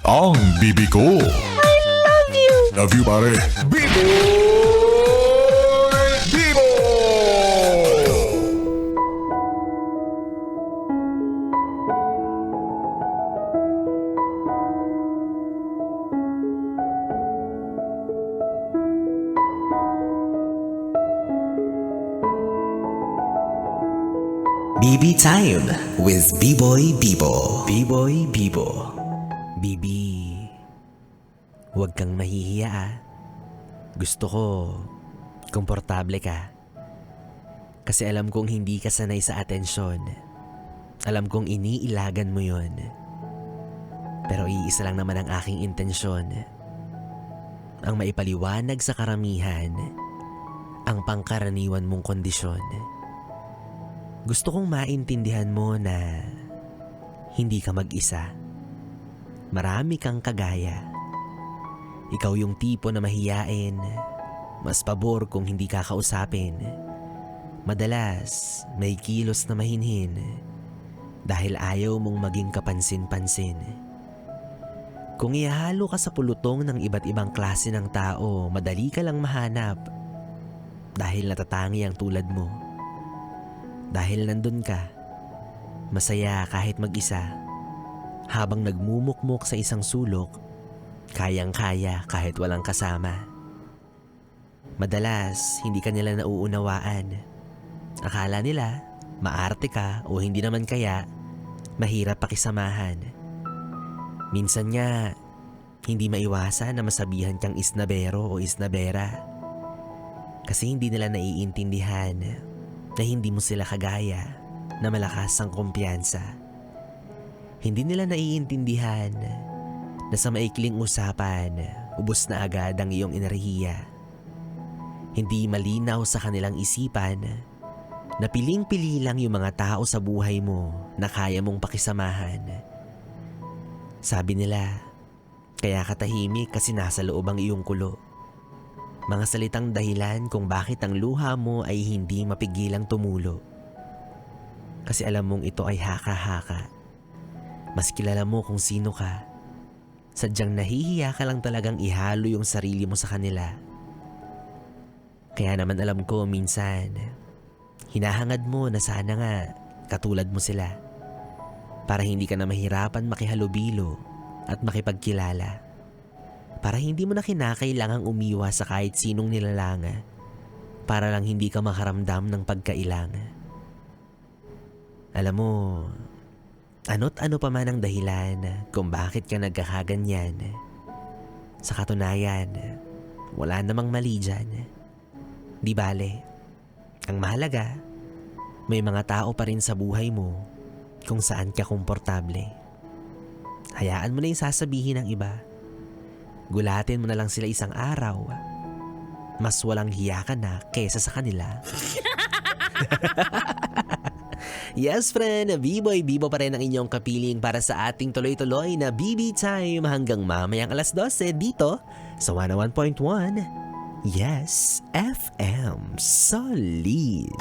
Ang bibi ko. I love you! Love you, pare. Bibo! Bibo! BB Time with B-Boy Bibo. B-Boy Bibo. Bibi, huwag kang mahihiya ah. Gusto ko, komportable ka. Kasi alam kong hindi ka sanay sa atensyon. Alam kong iniilagan mo yon. Pero iisa lang naman ang aking intensyon. Ang maipaliwanag sa karamihan ang pangkaraniwan mong kondisyon. Gusto kong maintindihan mo na hindi ka mag-isa. Marami kang kagaya. Ikaw yung tipo na mahiyain, mas pabor kung hindi ka kausapin. Madalas may kilos na mahinhin dahil ayaw mong maging kapansin-pansin. Kung ihalo ka sa pulutong ng iba't ibang klase ng tao, madali ka lang mahanap dahil natatangi ang tulad mo. Dahil nandun ka, masaya kahit mag-isa. Habang nagmumukmok sa isang sulok, kayang-kaya kahit walang kasama. Madalas, hindi ka nila nauunawaan. Akala nila, maarte ka o hindi naman kaya, mahirap pakisamahan. Minsan nga, hindi maiwasan na masabihan kang isnabero o isnabera. Kasi hindi nila naiintindihan na hindi mo sila kagaya, na malakas ang kumpiyansa. Hindi nila naiintindihan na sa maikling usapan, ubos na agad ang iyong enerhiya. Hindi malinaw sa kanilang isipan na piling-pili lang yung mga tao sa buhay mo na kaya mong pakisamahan. Sabi nila, kaya katahimik kasi nasa loob ang iyong kulo. Mga salitang dahilan kung bakit ang luha mo ay hindi mapigilang tumulo. Kasi alam mong ito ay haka-haka. Mas kilala mo kung sino ka. Sadyang nahihiya ka lang talagang ihalo yung sarili mo sa kanila. Kaya naman alam ko minsan, hinahangad mo na sana nga katulad mo sila. Para hindi ka na mahirapan makihalubilo at makipagkilala. Para hindi mo na kinakailangang umiwas sa kahit sinong nilalanga. Para lang hindi ka makaramdam ng pagkailang. Alam mo, ano't ano pa man ang dahilan kung bakit ka nagkakaganyan. Sa katunayan, wala namang mali dyan. Di bale, ang mahalaga, may mga tao pa rin sa buhay mo kung saan ka komportable. Hayaan mo na yung sasabihin ng iba. Gulatin mo na lang sila isang araw. Mas walang hiya ka na kesa sa kanila. Yes friend, B-Boy Bibo pa rin ang inyong kapiling para sa ating tuloy-tuloy na BB Time hanggang mamayang alas 12 dito sa 101.1 Yes FM Solid.